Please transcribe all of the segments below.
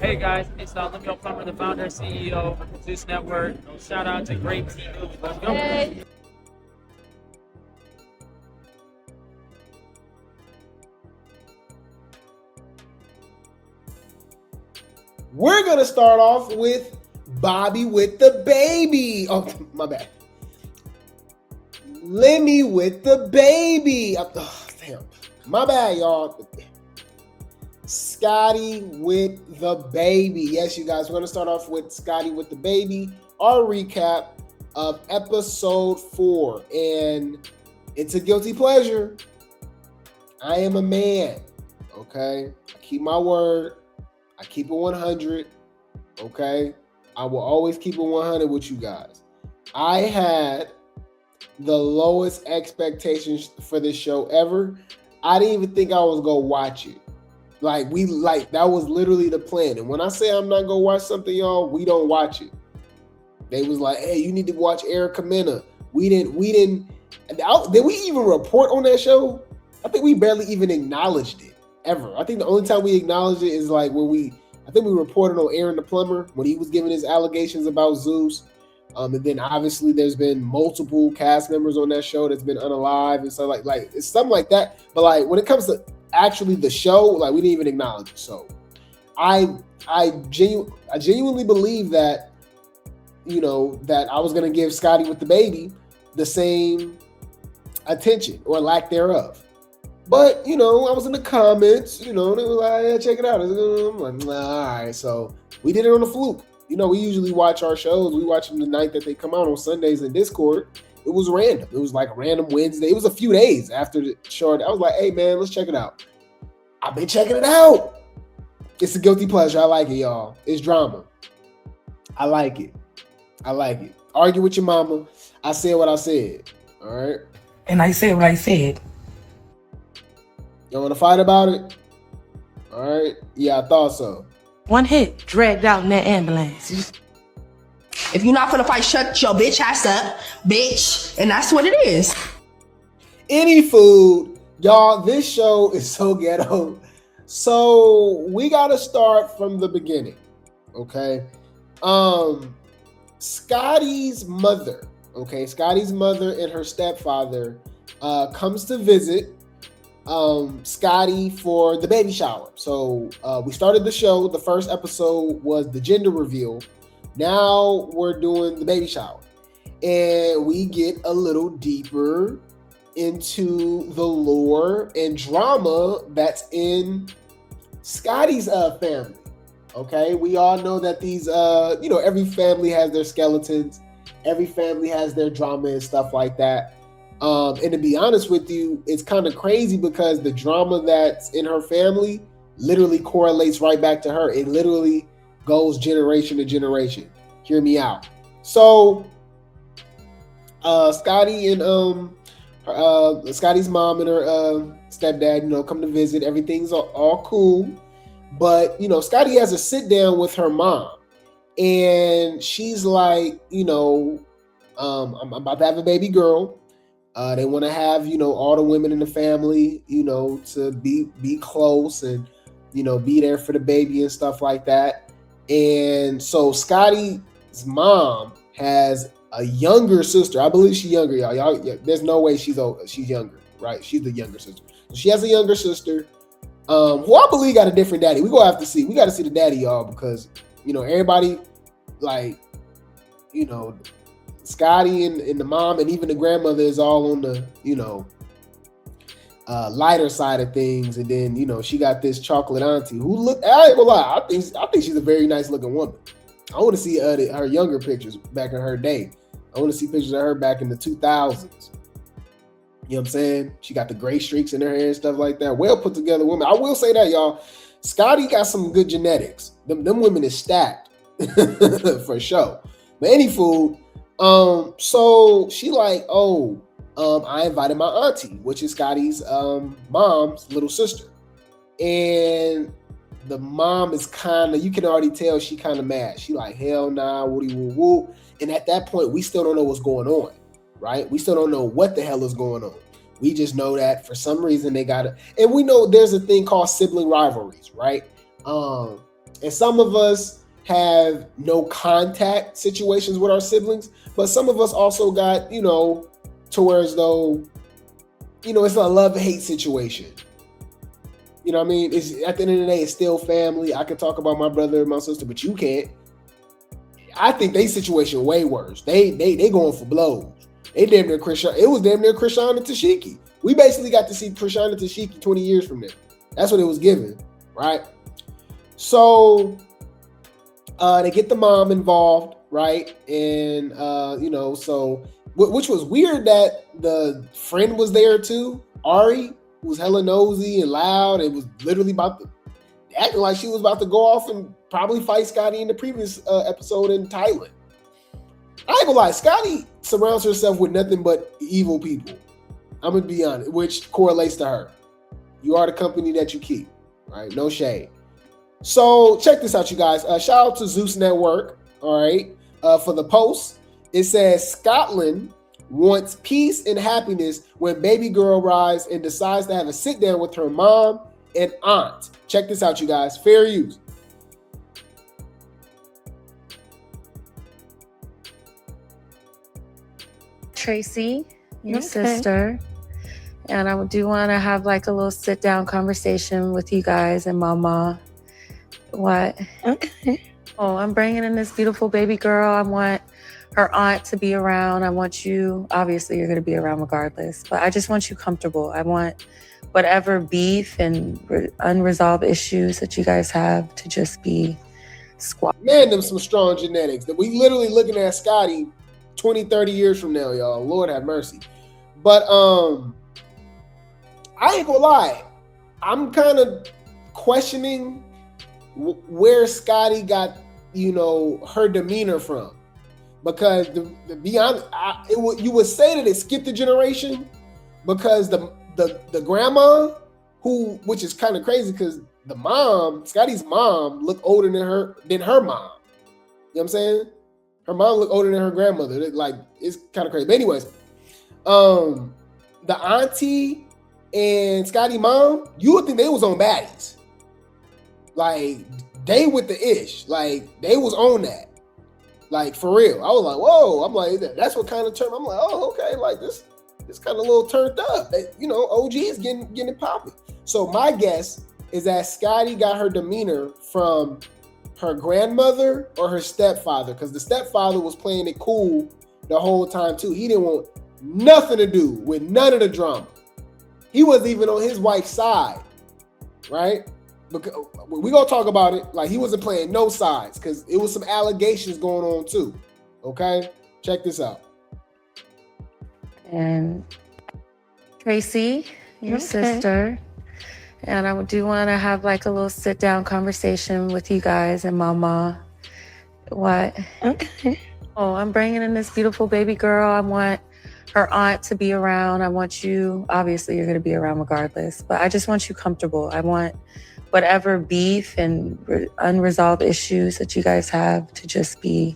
Hey guys, it's Lemuel Plummer, the founder and CEO of Zeus Network. Shout out to Grape Tea News. Let's go. Hey. We're going to start off with Bobby with the baby. Oh, my bad. Lemmy with the baby. Oh, damn. My bad, y'all. Scotty with the baby. Yes, you guys, we're going to start off with Scotty with the baby, our recap of episode 4. And it's a guilty pleasure. I am a man, okay? I keep my word. I keep it 100, okay? I will always keep it 100 with you guys. I had the lowest expectations for this show ever. I didn't even think I was going to watch it. That was literally the plan. And when I say I'm not gonna watch something, y'all, we don't watch it. They was like, hey, you need to watch Erica Mena. We didn't. Did we even report on that show? I think we barely even acknowledged it ever. I think the only time we acknowledged it is like when I think we reported on Aaron the Plumber when he was giving his allegations about Zeus. And then obviously there's been multiple cast members on that show that's been unalive and stuff like it's something like that. But like when it comes to actually the show, like we didn't even acknowledge it. So I genuinely believe that, that I was gonna give Scotty with the baby the same attention or lack thereof. But I was in the comments, they were like, yeah, check it out. I'm like, nah, all right. So we did it on a fluke. We usually watch our shows. We watch them the night that they come out on Sundays in Discord. It was random. It was like a random Wednesday. It was a few days after the show. I was like, hey, man, let's check it out. I've been checking it out. It's a guilty pleasure. I like it, y'all. It's drama. I like it. Argue with your mama. I said what I said. All right? And I said what I said. You want to fight about it? All right? Yeah, I thought so. One hit, dragged out in that ambulance. If you're not gonna fight, shut your bitch ass up, bitch. And that's what it is. Any food. Y'all, this show is so ghetto. So we gotta start from the beginning. Okay. Scotty's mother and her stepfather comes to visit Scotty for the baby shower. So we started the show. The first episode was the gender reveal. Now we're doing the baby shower, and we get a little deeper into the lore and drama that's in Scotty's family. Okay, we all know that these every family has their skeletons, every family has their drama and stuff like that. And to be honest with you, it's kind of crazy because the drama that's in her family literally correlates right back to her. It literally goes generation to generation. Hear me out. So Scotty and Scotty's mom and her stepdad, come to visit. Everything's all cool. But, Scotty has a sit down with her mom. And she's like, I'm about to have a baby girl. They want to have, all the women in the family, to be close and, be there for the baby and stuff like that. And so Scotty's mom has a younger sister. I believe she's younger, y'all. There's no way she's younger, right? She's the younger sister. So she has a younger sister, who I believe got a different daddy. We got to see the daddy, y'all, because, everybody, Scotty and the mom and even the grandmother is all on the, lighter side of things. And then, she got this chocolate auntie who I ain't gonna lie, I think she's a very nice looking woman. I want to see her younger pictures back in her day. I want to see pictures of her back in the 2000s. You know what I'm saying? She got the gray streaks in her hair and stuff like that. Well put together woman. I will say that, y'all. Scotty got some good genetics. Them women is stacked for sure. But any food. So she like, I invited my auntie, which is Scotty's mom's little sister. And the mom is you can already tell she kind of mad. She like, hell nah, woody woo woo. And at that point, we still don't know what's going on, right? We still don't know what the hell is going on. We just know that for some reason they got it. And we know there's a thing called sibling rivalries, right? And some of us have no contact situations with our siblings, but some of us also got, to where as though, it's a love-hate situation. You know what I mean? It's, at the end of the day, it's still family. I can talk about my brother and my sister, but you can't. I think they situation way worse. They going for blows. They damn near Krishan. It was damn near Krishan and Tashiki. We basically got to see Krishan and Tashiki 20 years from now. That's what it was given, right? So they get the mom involved, right? And so which was weird that the friend was there too, Ari, who was hella nosy and loud and was literally acting like she was about to go off and probably fight Scotty in the previous episode in Thailand. I ain't gonna lie, Scotty surrounds herself with nothing but evil people. I'm gonna be honest, which correlates to her. You are the company that you keep, right? No shade. So check this out, you guys. Shout out to Zeus Network, all right, for the post. It says Scotland wants peace and happiness when baby girl arrives and decides to have a sit down with her mom and aunt. Check this out, you guys. Fair use. Tracy, your sister, and I do want to have like a little sit down conversation with you guys and mama. What? Okay. Oh, I'm bringing in this beautiful baby girl. I want her aunt to be around. I want you, obviously you're going to be around regardless, but I just want you comfortable. I want whatever beef and unresolved issues that you guys have to just be squashed. Man, them some strong genetics. That we literally looking at Scotty 20, 30 years from now, y'all. Lord have mercy. But I ain't gonna lie. I'm kind of questioning where Scotty got, her demeanor from. Because to be honest, you would say that it skipped a generation because the grandma, which is kind of crazy because the mom, Scotty's mom, looked older than her mom. You know what I'm saying? Her mom looked older than her grandmother. It's kind of crazy. But anyways, the auntie and Scotty mom, you would think they was on Baddies. Like, they with the ish. Like, they was on that. Like, for real. I was like, whoa. I'm like, that's what kind of term. I'm like, oh, okay. Like, this kind of a little turned up. OG is getting it popping. So my guess is that Scotty got her demeanor from her grandmother or her stepfather, because the stepfather was playing it cool the whole time too. He didn't want nothing to do with none of the drama. He wasn't even on his wife's side, right? Because we're gonna talk about it. Like, he wasn't playing no sides because it was some allegations going on too. Okay, check this out. And Tracy, your sister, and I do want to have like a little sit down conversation with you guys and mama. What? Okay. Oh, I'm bringing in this beautiful baby girl. I want her aunt to be around. I want you, obviously you're going to be around regardless, but I just want you comfortable. I want whatever beef and unresolved issues that you guys have to just be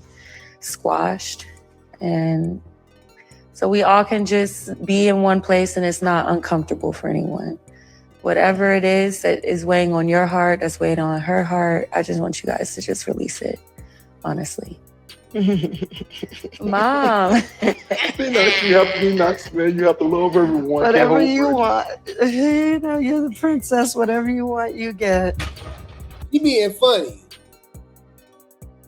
squashed. And so we all can just be in one place and it's not uncomfortable for anyone. Whatever it is that is weighing on your heart, that's weighing on her heart, I just want you guys to just release it, honestly. Mom. You have to be nice, man. You have to love everyone. Whatever you want. You're the princess. Whatever you want, you get. He being funny.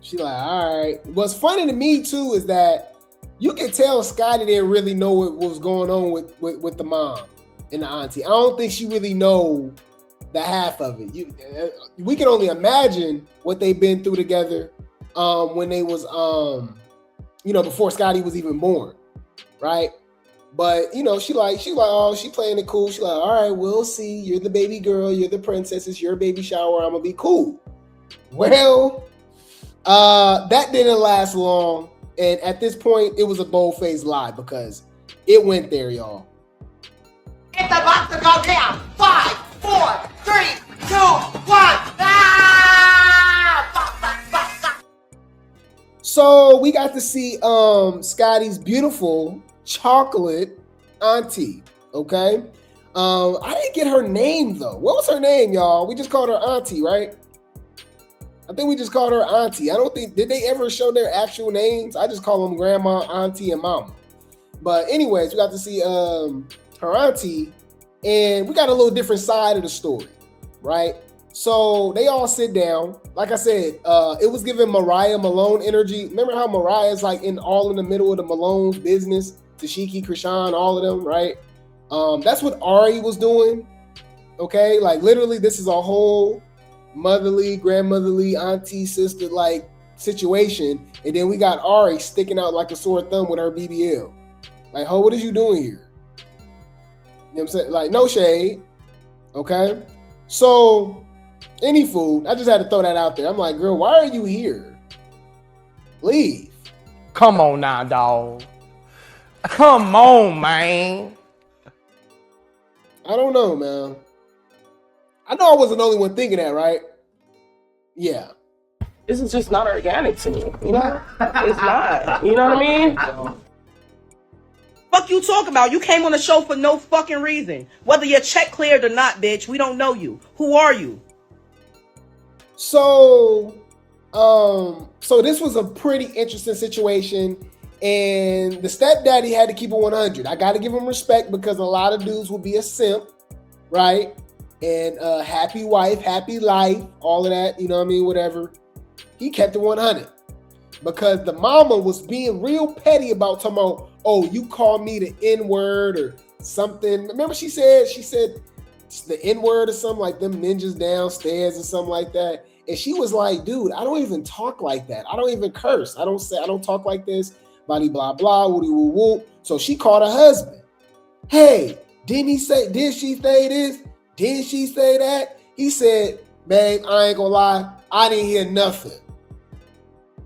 She like, all right. What's funny to me too is that you can tell Scotty didn't really know what was going on with the mom and the auntie. I don't think she really know the half of it. We can only imagine what they've been through together when they was before Scotty was even born, right? But she oh, she playing it cool. She like, all right, we'll see. You're the baby girl, you're the princess, it's your baby shower, I'm gonna be cool. Well, that didn't last long, and at this point it was a bold-faced lie because it went there, y'all. It's about to go down. 5, 4, 3, 2, 1. So we got to see Scotty's beautiful chocolate auntie. Okay, I didn't get her name though. What was her name, y'all? We just called her auntie, right? I think we just called her auntie. I don't think, did they ever show their actual names? I just call them grandma, auntie, and mama. But anyways, we got to see her auntie, and we got a little different side of the story, right? So they all sit down. Like I said, it was giving Mariah Malone energy. Remember how Mariah's like in the middle of the Malone's business? Tashiki, Krishan, all of them, right? That's what Ari was doing. Okay, like literally, this is a whole motherly, grandmotherly, auntie, sister like situation, and then we got Ari sticking out like a sore thumb with her BBL. Like, ho, what is you doing here? You know what I'm saying? Like, no shade. Okay, so any food, I just had to throw that out there. I'm like, girl, why are you here? Leave. Come on now, dog. Come on, man. I don't know, man. I know I wasn't the only one thinking that, right? Yeah. This is just not organic to me, you know? It's not. You know what I mean? Fuck you talk about? You came on the show for no fucking reason. Whether your check cleared or not, bitch, we don't know you. Who are you? So this was a pretty interesting situation, and the stepdaddy had to keep it 100. I got to give him respect because a lot of dudes will be a simp, right? And happy wife, happy life, all of that, you know what I mean, whatever. He kept it 100 because the mama was being real petty about talking about, oh, you call me the N-word or something. Remember she said the N-word or something, like them ninjas downstairs or something like that. And she was like, dude, I don't even talk like that. I don't even curse. I don't talk like this. Blah, blah, blah, woody, woo, woo. So she called her husband. Hey, did she say this? Didn't she say that? He said, babe, I ain't gonna lie. I didn't hear nothing.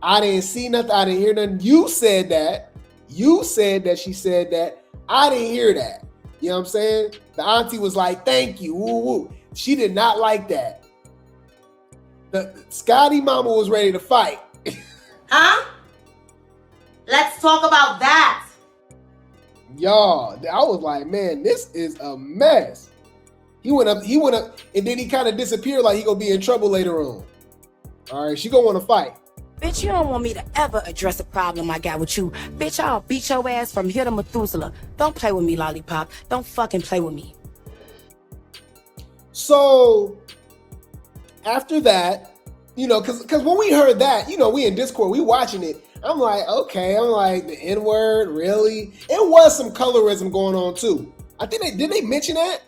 I didn't see nothing. I didn't hear nothing. You said that. You said that she said that. I didn't hear that. You know what I'm saying? The auntie was like, thank you. Woo, woo. She did not like that. The Scotty mama was ready to fight. Huh? Let's talk about that. Y'all, I was like, man, this is a mess. He went up, and then he kind of disappeared like he gonna be in trouble later on. All right, she gonna want to fight. Bitch, you don't want me to ever address a problem I got with you. Bitch, I'll beat your ass from here to Methuselah. Don't play with me, lollipop. Don't fucking play with me. So after that, you know, because when we heard that, you know, we in Discord, we watching it. I'm like, okay, the N-word, really? It was some colorism going on too. I think did they mention that?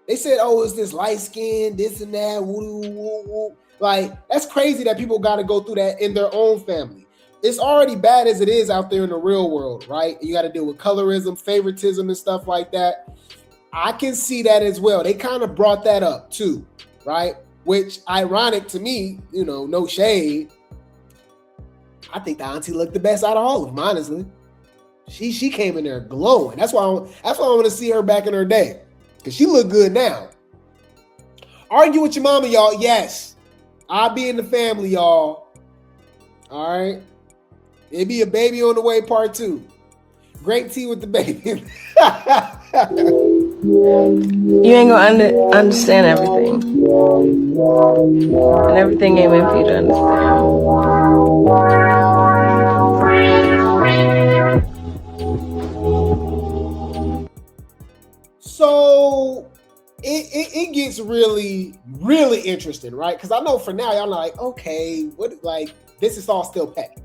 They said, oh, it's this light skin, this and that, woo, woo, woo. Like, that's crazy that people got to go through that in their own family. It's already bad as it is out there in the real world, right? You got to deal with colorism, favoritism, and stuff like that. I can see that as well. They kind of brought that up too, right? Which, ironic to me, you know, no shade. I think the auntie looked the best out of all of them, honestly. She came in there glowing. That's why I want to see her back in her day. Because she look good now. Argue with your mama, y'all. Yes. I'll be in the family, y'all. All right. It'll be a baby on the way, part 2. Grape tea with the baby. You ain't gonna understand everything. And everything ain't meant for you to understand. So it gets really, really interesting, right? Because I know for now, y'all are like, okay, what, like, this is all still petty.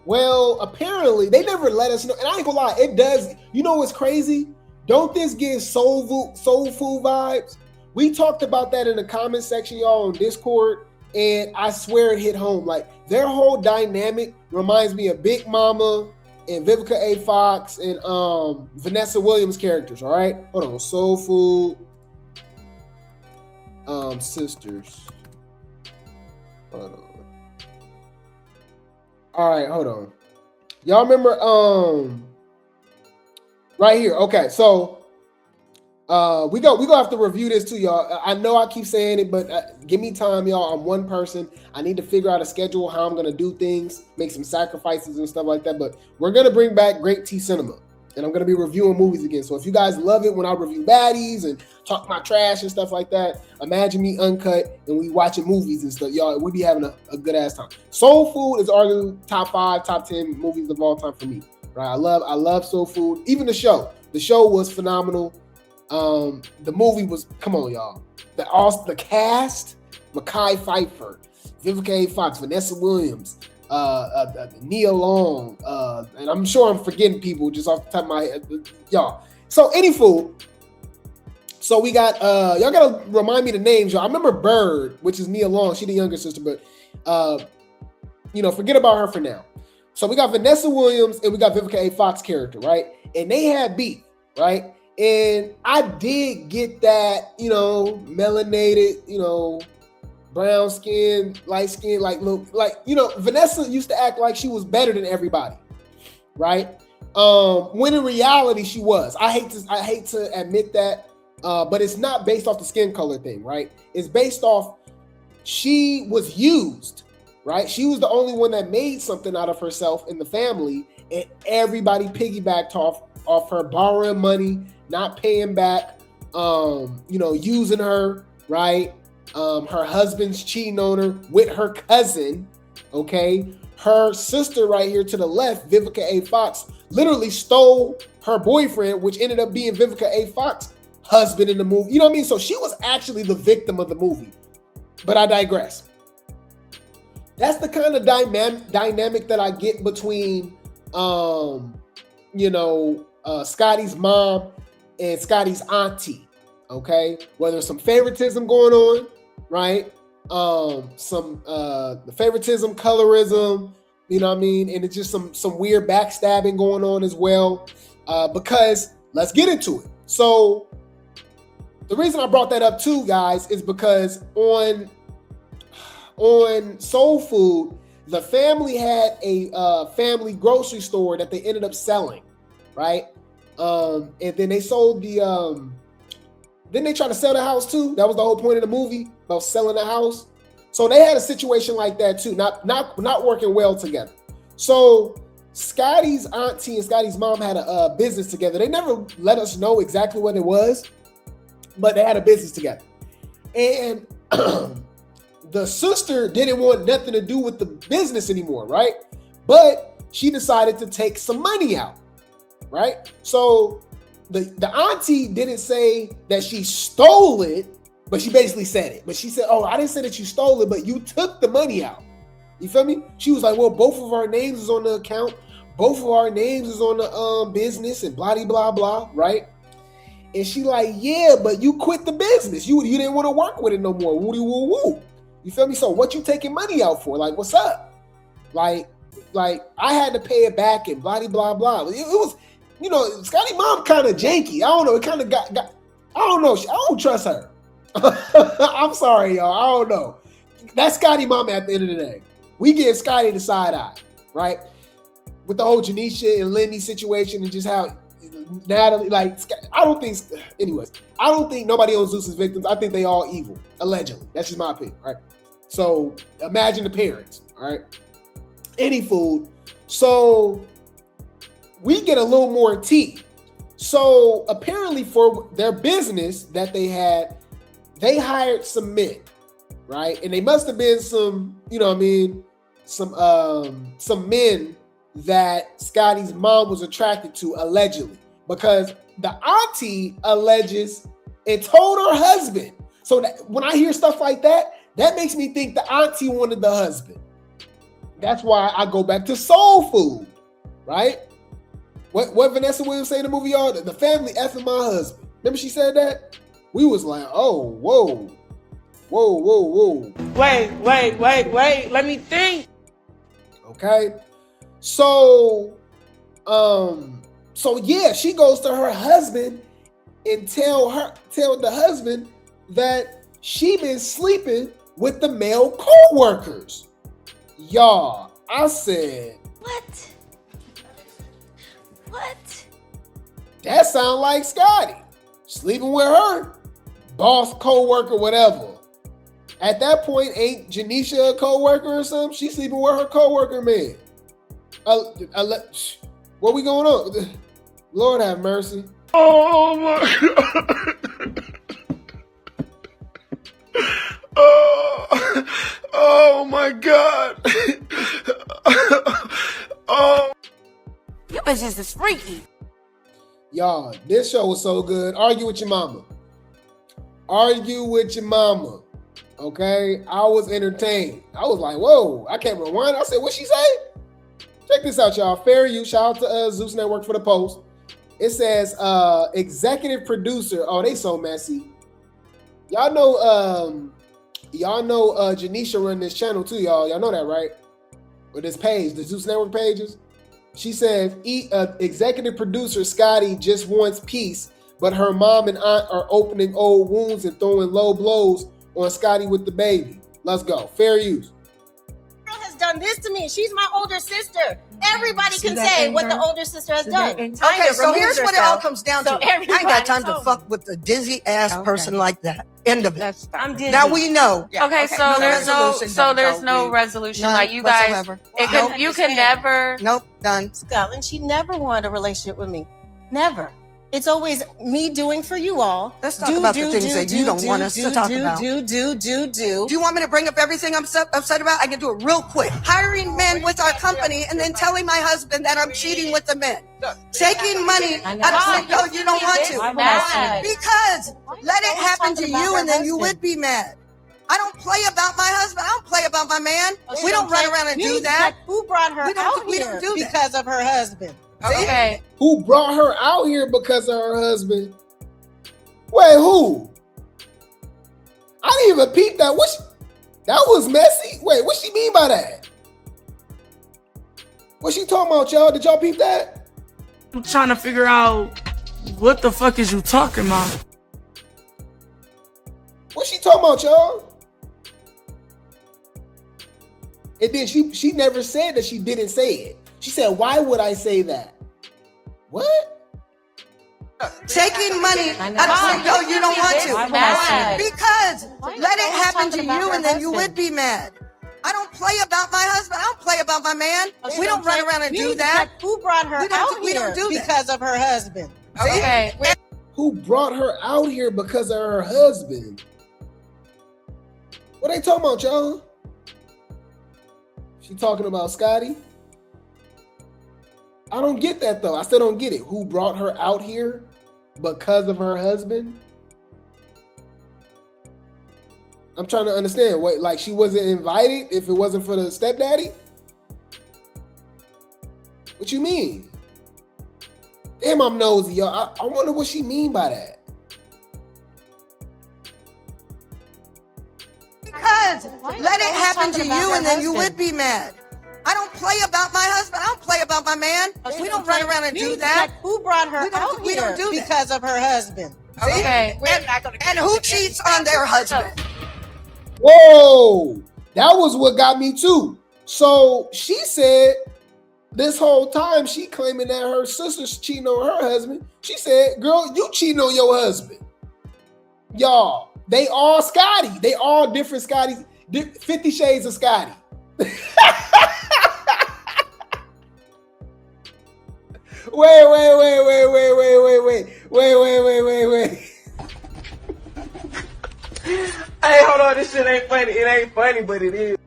Well, apparently, they never let us know. And I ain't gonna lie, it does. You know what's crazy? Don't this give soul food vibes? We talked about that in the comment section, y'all, on Discord, and I swear it hit home. Like, their whole dynamic reminds me of Big Mama and Vivica A. Fox and Vanessa Williams characters, all right? Hold on, soul food, sisters. Hold on. All right, hold on. Y'all remember, right here. Okay, so we gonna have to review this too, y'all. I know I keep saying it, but give me time, y'all. I'm one person. I need to figure out a schedule, how I'm gonna do things, make some sacrifices and stuff like that. But we're gonna bring back Grape Tea Cinema. And I'm going to be reviewing movies again. So if you guys love it when I review Baddies and talk my trash and stuff like that, imagine me uncut and we watching movies and stuff. Y'all, we be having a good ass time. Soul Food is arguably top 5, top 10 movies of all time for me. Right? I love Soul Food. Even the show. The show was phenomenal. The movie was, come on, y'all. The cast, Mekhi Phifer, Vivica A. Fox, Vanessa Williams, Nia Long, and I'm sure I'm forgetting people just off the top of my head, y'all. So anywho, so we got y'all gotta remind me the names, y'all. I remember Bird, which is Nia Long, she the younger sister, but forget about her for now. So we got Vanessa Williams and we got Vivica A. Fox character, right? And they had beef, right? And I did get that, melanated, brown skin, light skin, Vanessa used to act like she was better than everybody, right? When in reality she was. I hate to admit that, but it's not based off the skin color thing, right? It's based off she was used, right? She was the only one that made something out of herself in the family, and everybody piggybacked off her borrowing money, not paying back, using her, right? Her husband's cheating on her with her cousin, okay? Her sister right here to the left, Vivica A. Fox, literally stole her boyfriend, which ended up being Vivica A. Fox's husband in the movie. You know what I mean? So she was actually the victim of the movie. But I digress. That's the kind of dynamic that I get between, Scotty's mom and Scotty's auntie, okay? Whether there's some favoritism going on, right? Some the favoritism, colorism, you know what I mean? And it's just some weird backstabbing going on as well, because let's get into it. So the reason I brought that up too, guys, is because on Soul Food, the family had a family grocery store that they ended up selling, right? And then they sold didn't they try to sell the house too? That was the whole point of the movie, about selling the house. So they had a situation like that too, not working well together. So Scotty's auntie and Scotty's mom had a business together. They never let us know exactly what it was, but they had a business together. And the sister didn't want nothing to do with the business anymore, right? But she decided to take some money out, right? So the auntie didn't say that she stole it, but she basically said it. But she said, oh, I didn't say that you stole it, but you took the money out. You feel me? She was like, well, both of our names is on the account. Both of our names is on the business and blah, blah, blah, right? And she like, yeah, but you quit the business. You didn't want to work with it no more. Woody woo woo. You feel me? So what you taking money out for? Like, what's up? Like I had to pay it back and blah, blah, blah. It was, Scotty mom kind of janky. I don't know. It kind of got, I don't know. I don't trust her. I'm sorry, y'all. I don't know. That's Scotty mom at the end of the day. We give Scotty the side eye, right? With the whole Janisha and Lenny situation and just how Natalie, I don't think nobody on Zeus's victims. I think they all evil, allegedly. That's just my opinion, right? So imagine the parents, all right? Any food. So we get a little more tea. So apparently for their business that they had, they hired some men, right? And they must have been some, some men that Scotty's mom was attracted to, allegedly, because the auntie alleges and told her husband. So that, when I hear stuff like that, that makes me think the auntie wanted the husband. That's why I go back to Soul Food, right? What Vanessa Williams say in the movie, y'all? The family effing my husband. Remember she said that? We was like, oh, whoa. Wait. Let me think. Okay. So yeah, she goes to her husband and tell the husband that she been sleeping with the male co-workers. Y'all, I said, What? That sound like Scotty. Sleeping with her, boss, co-worker, whatever. At that point, ain't Janisha a co-worker or something? She's sleeping with her co-worker, man. What we going on? Lord have mercy. Oh my oh my God. Oh. You bitches is freaky. Y'all, this show was so good. Argue with your mama. Argue with your mama. Okay? I was entertained. I was like, whoa, I can't rewind. I said, what she say? Check this out, y'all. Fair use. Shout out to Zeus Network for the post. It says, executive producer. Oh, they so messy. Y'all know Janisha run this channel too, y'all. Y'all know that, right? Or this page, the Zeus Network pages. She says, executive producer Scotty just wants peace, but her mom and aunt are opening old wounds and throwing low blows on Scotty with the baby. Let's go. Fair use. Girl has done this to me. She's my older sister. Everybody can say what the older sister has done. Okay, so here's what it all comes down to. I ain't got time to fuck with a dizzy ass person like that. End of it. I'm dizzy. Now we know. Okay, so there's no resolution. None Like you guys, whatsoever. you can never. Nope, done. Scotland, she never wanted a relationship with me. Never. It's always me doing for you all. Let's talk about the things that you don't want us to talk about. Do. Do you want me to bring up everything I'm upset about? I can do it real quick. Hiring men with our company and then telling my husband that I'm cheating with the men. Taking money. No, you don't want to. Because let it happen to you and then you would be mad. I don't play about my husband. I don't play about my man. We don't run around and do that. Who brought her out here because of her husband? Okay. Who brought her out here because of her husband? Wait, who? I didn't even peep that. That was messy. Wait, what she mean by that? What she talking about, y'all? Did y'all peep that? I'm trying to figure out what the fuck is you talking about? What she talking about, y'all? And then she never said that she didn't say it. She said, why would I say that? What? Taking money. No, you don't want to. Because let it happen to you and then you would be mad. I don't play about my husband. I don't play about my man. We don't run around and do that. Who brought her out here because of her husband? Okay. Who brought her out here because of her husband? What they talking about, y'all? She talking about Scotty? I don't get that though. I still don't get it. Who brought her out here because of her husband? I'm trying to understand. What, like she wasn't invited if it wasn't for the stepdaddy? What you mean? Damn, I'm nosy, y'all. I wonder what she mean by that. Because let it happen to you and then you would be mad. I don't play about my husband. I don't play about my man. We don't run around and do that. Who brought her out we here don't do because of her husband? Okay. And who cheats on their husband? Whoa, that was what got me too. So she said this whole time she claiming that her sister's cheating on her husband. She said, girl, you cheating on your husband. Y'all, they all Scotty. They all different Scotties. 50 Shades of Scotty. Wait. Hey, hold on, this shit ain't funny. It ain't funny, but it is.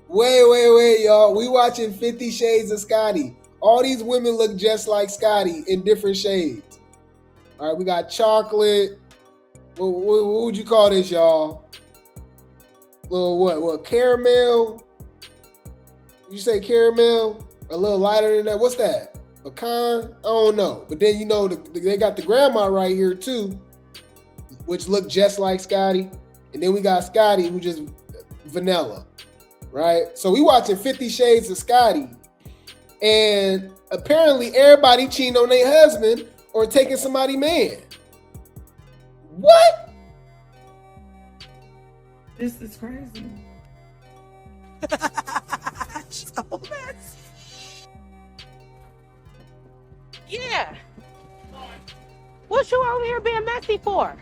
Wait, y'all. We watching 50 Shades of Scotty. All these women look just like Scotty in different shades. All right, we got chocolate. What would you call this, y'all? Little what? Caramel? You say caramel? A little lighter than that. What's that? Pecan? I don't know. But then you know they got the grandma right here too, which look just like Scotty. And then we got Scotty who just vanilla, right? So we watching 50 Shades of Scotty. And apparently everybody cheating on their husband or taking somebody's man. What? This is crazy. So messy. Yeah. What you over here being messy for?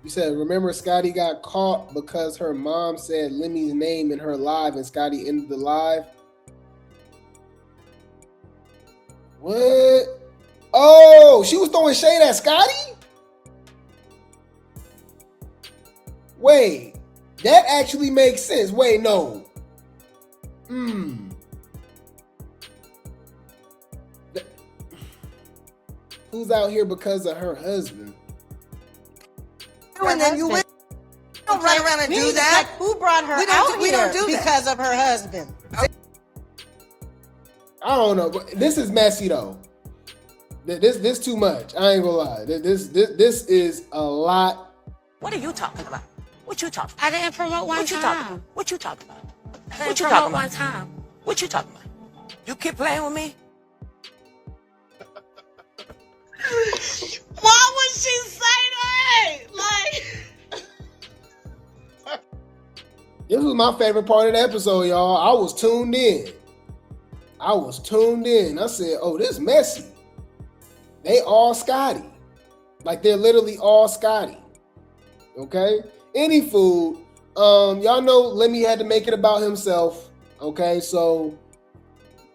You said, remember Scotty got caught because her mom said Lemmy's name in her live and Scotty ended the live? What? Oh, she was throwing shade at Scotty? Wait, that actually makes sense. Wait, no. Who's out here because of her husband? And then you went. Don't run around and do that. Like, who brought her out we don't here do because of her husband? I don't know, but this is messy though. This too much. I ain't gonna lie. This is a lot. What are you talking about? What you talking about? I didn't promote one time. What you talking about? I What didn't you promote talking one about? time. What you talking about? You keep playing with me? Why would she say that? Like, This was my favorite part of the episode, y'all. I was tuned in. I said, oh, this messy. They all Scotty. Like, they're literally all Scotty. Okay? Any food. Y'all know Lemmy had to make it about himself. Okay, so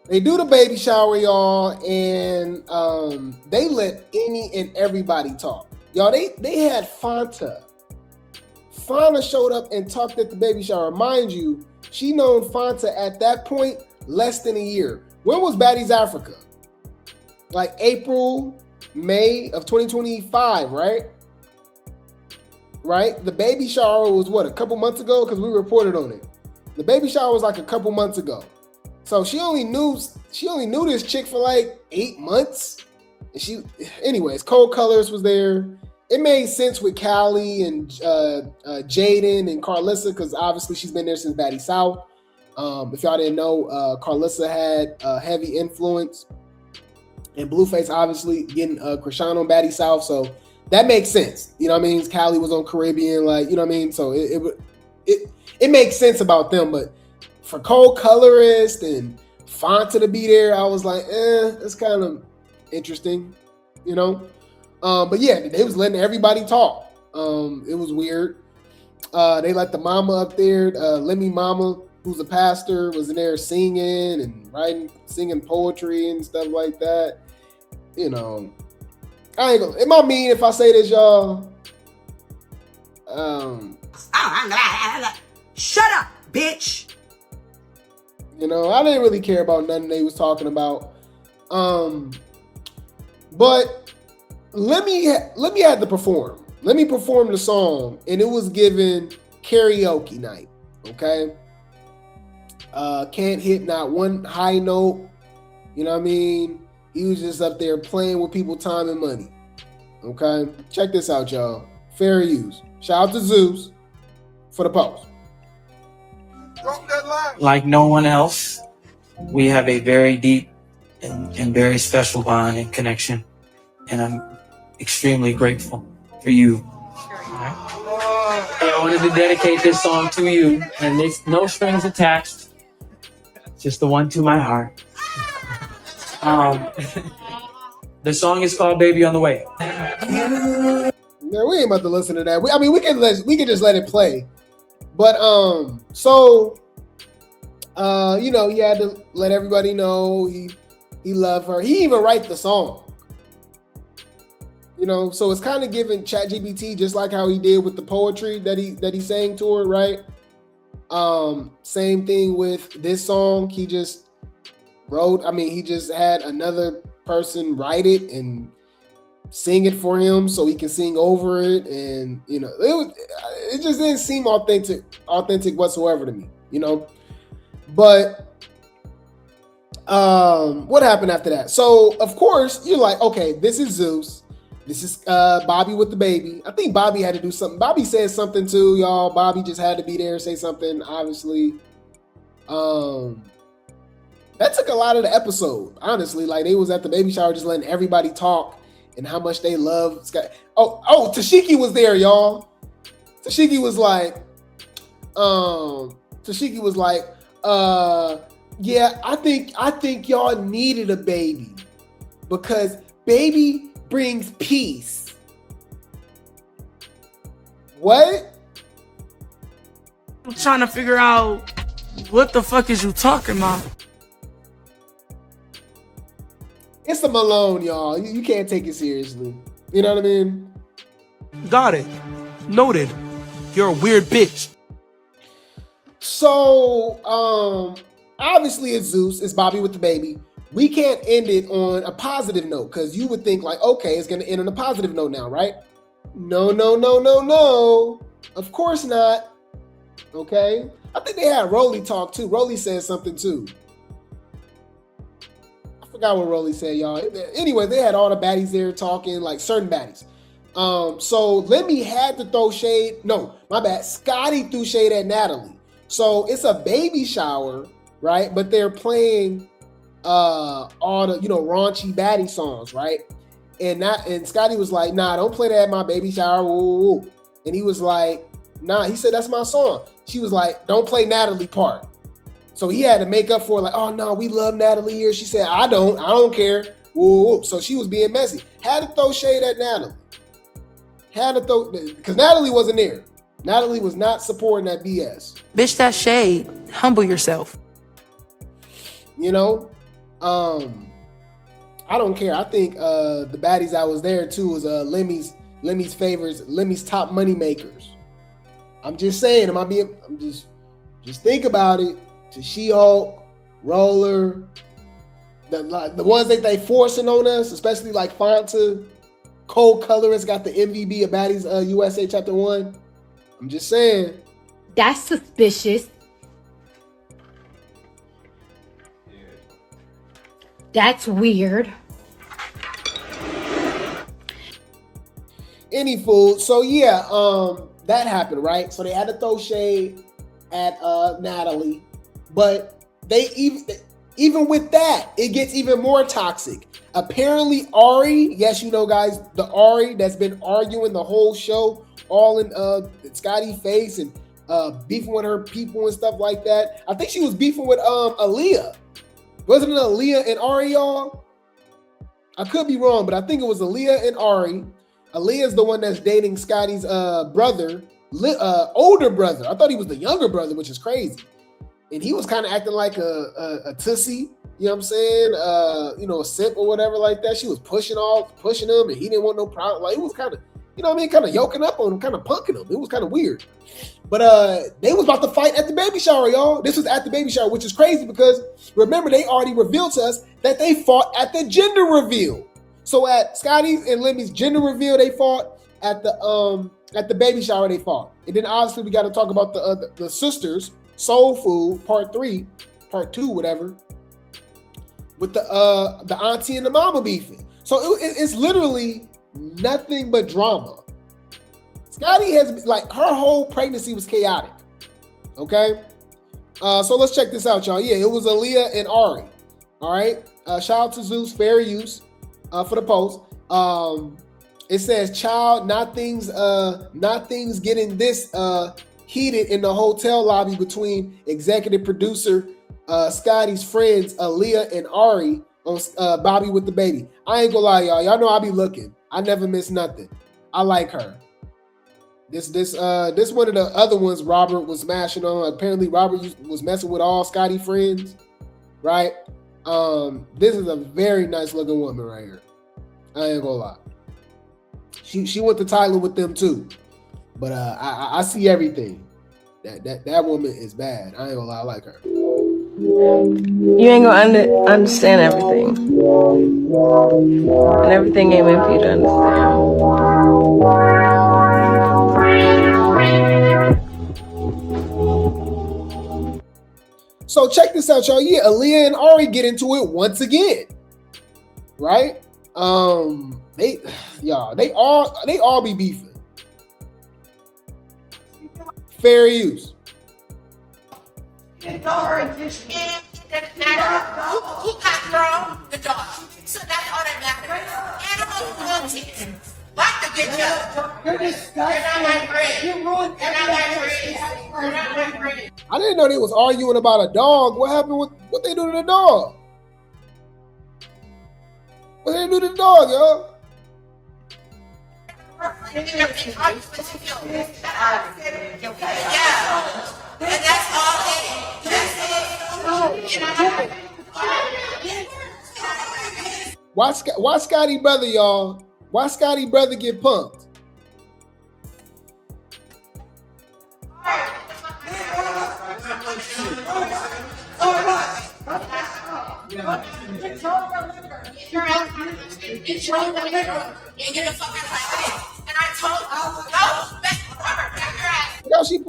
they do the baby shower, y'all, and they let any and everybody talk. Y'all, they had Fanta. Fanta showed up and talked at the baby shower. Mind you, she known Fanta at that point less than a year. When was Baddies Africa? Like April, May of 2025, right? Right? The baby shower was what, a couple months ago? Because we reported on it. The baby shower was like a couple months ago. So she only knew this chick for like 8 months. And anyways, Cold Colors was there. It made sense with Callie and Jaden and Carlissa, because obviously she's been there since Baddie South. If y'all didn't know, Carlissa had a heavy influence. And Blueface obviously getting Krishan on Baddie South. So that makes sense. You know what I mean? Callie was on Caribbean, like, you know what I mean? So it makes sense about them. But for Cold Colorist and Fanta to be there, I was like, that's kind of interesting, you know? But yeah, they was letting everybody talk. It was weird. They let the mama up there, Lemmy mama, who's a pastor, was in there singing and singing poetry and stuff like that. You know, I ain't gonna, am I mean if I say this, y'all? Shut up, bitch. You know, I didn't really care about nothing they was talking about. But let me have to perform. Let me perform the song, and it was given karaoke night. Okay. Can't hit not one high note. You know what I mean? He was just up there playing with people time and money. Okay. Check this out, y'all. Fair use. Shout out to Zeus for the post. Like no one else, we have a very deep and very special bond and connection. And I'm extremely grateful for you. Right? I wanted to dedicate this song to you, and there's no strings attached, just the one to my heart. The song is called "Baby on the Way." Yeah, we ain't about to listen to that. We can just let it play. But so you know, he had to let everybody know he loved her. He even write the song. You know, so it's kind of giving ChatGPT, just like how he did with the poetry that he sang to her, right? Same thing with this song. He just he just had another person write it and sing it for him so he can sing over it. And, you know, it just didn't seem authentic whatsoever to me, you know? But what happened after that? So, of course, you're like, okay, this is Zeus. This is Bobby with the baby. I think Bobby had to do something. Bobby said something too, y'all. Bobby just had to be there and say something, obviously. That took a lot of the episode, honestly. Like, they was at the baby shower just letting everybody talk and how much they love Scott. Oh, Tashiki was there, y'all. Tashiki was like, yeah, I think y'all needed a baby because baby brings peace. What? I'm trying to figure out what the fuck is you talking about? It's a Malone, y'all. You can't take it seriously. You know what I mean? Got it. Noted. You're a weird bitch. So, obviously it's Zeus, it's Bobby with the baby. We can't end it on a positive note because you would think like, okay, it's going to end on a positive note now, right? No. Of course not. Okay. I think they had Rolly talk too. Rolly said something too. I forgot what Rolly said, y'all. Anyway, they had all the baddies there talking, like certain baddies. So Lemmy had to throw shade. No, my bad. Scotty threw shade at Natalie. So it's a baby shower, right? But they're playing all the, raunchy baddie songs, right? And Scotty was like, nah, don't play that at my baby shower. Woo. And he was like, nah, he said, that's my song. She was like, don't play Natalie part. So he had to make up for it, like, oh no, we love Natalie here. She said, I don't care. Woo. So she was being messy. Had to throw shade at Natalie. Because Natalie wasn't there. Natalie was not supporting that BS. Bitch, that shade. Humble yourself. I don't care. I think the baddies that was there too was Lemmy's favorites, Lemmy's top money makers. I'm just saying, just think about it. To She-Hulk, Roller, the ones that they forcing on us, especially like Fonta, Cold Colorist got the MVB of Baddies USA Chapter 1. I'm just saying. That's suspicious. That's weird. Any fool. So yeah, that happened, right? So they had to throw shade at Natalie, but they even with that, it gets even more toxic. Apparently Ari, yes, guys, the Ari that's been arguing the whole show, all in Scotty's face and beefing with her people and stuff like that. I think she was beefing with Aaliyah. Wasn't it Aaliyah and Ari, y'all? I could be wrong, but I think it was Aaliyah and Ari. Aaliyah's the one that's dating Scotty's brother, older brother. I thought he was the younger brother, which is crazy. And he was kind of acting like a tussy, you know what I'm saying? A simp or whatever like that. She was pushing him, and he didn't want no problem. Like, it was kind of, kind of yoking up on him, kind of punking him. It was kind of weird. But they was about to fight at the baby shower, y'all. This was at the baby shower, which is crazy because remember, they already revealed to us that they fought at the gender reveal. So at Scotty's and Lemmy's gender reveal, they fought. At the baby shower, they fought. And then obviously we got to talk about the sisters, Soul Food, part 2, whatever, with the auntie and the mama beefing. So it's literally nothing but drama. Scotty has, like, her whole pregnancy was chaotic. Okay? So let's check this out, y'all. Yeah, it was Aaliyah and Ari. All right? Shout out to Zeus, fair use for the post. It says, child, not things getting this heated in the hotel lobby between executive producer Scotty's friends, Aaliyah and Ari, on Bobby with the baby. I ain't gonna lie, y'all. Y'all know I be looking. I never miss nothing. I like her. This one of the other ones Robert was smashing on. Apparently Robert was messing with all Scotty friends, right? This is a very nice looking woman right here. I ain't gonna lie. She went to Thailand with them too, but I see everything. That woman is bad. I ain't gonna lie, I like her. You ain't gonna understand everything, and everything ain't meant for you to understand. So check this out, y'all. Yeah, Aaliyah and Ari get into it once again, right? They all be beefing. Fair use. Who got thrown? The dog. So that's all that matters. Animal cruelty. Like to get you. You're disgusting. You're not my friend. You ruined. You're not my friend. You're not my friend. I didn't know they was arguing about a dog. What happened with what they do to the dog? What they do to the dog, y'all? Yeah. And that's all it is. Why Scotty brother, y'all? Why Scotty brother get punked?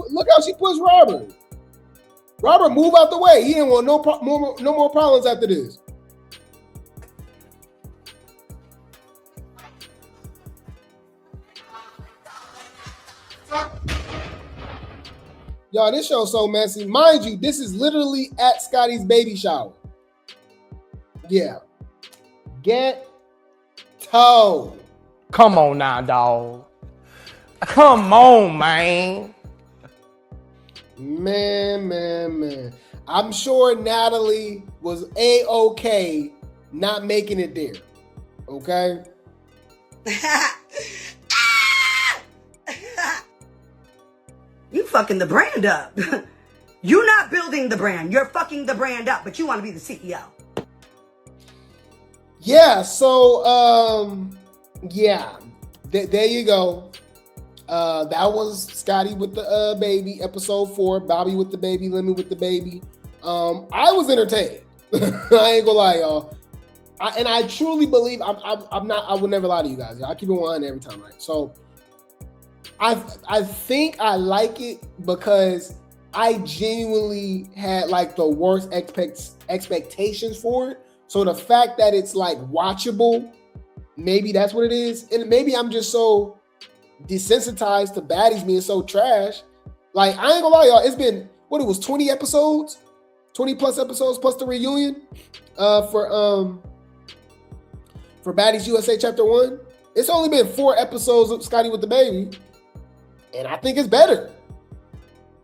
Look how she pushed Robert. Robert, move out the way. He didn't want no more problems after this. Y'all, this show's so messy. Mind you, this is literally at Scotty's baby shower. Yeah. Get toe. Come on now, dog. Come on, man. Man. I'm sure Natalie was A-okay not making it there. Okay? You fucking the brand up. You're not building the brand. You're fucking the brand up, but you want to be the CEO. Yeah, so yeah. There you go. That was Scotty with the baby, episode 4. Bobby with the baby, Lemmy with the baby. I was entertained. I ain't gonna lie, y'all. I truly believe I'm not. I would never lie to you guys. I keep it 100 every time, right? So I think I like it because I genuinely had like the worst expectations for it. So the fact that it's like watchable, maybe that's what it is, and maybe I'm just so desensitized to baddies being so trash. Like, I ain't gonna lie, y'all, it's been 20 episodes, 20 plus episodes plus the reunion for Baddies USA Chapter 1. It's only been 4 episodes of Scotty with the baby, and I think it's better.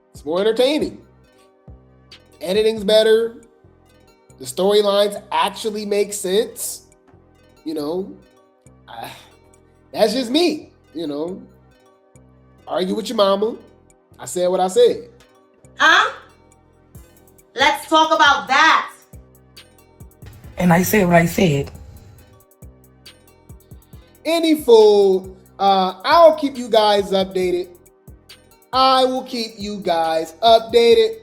It's more entertaining. Editing's better. The storylines actually make sense. You know, that's just me. You know, argue with your mama. I said what I said. Huh? Let's talk about that. And I said what I said. Any fool, I'll keep you guys updated. I will keep you guys updated.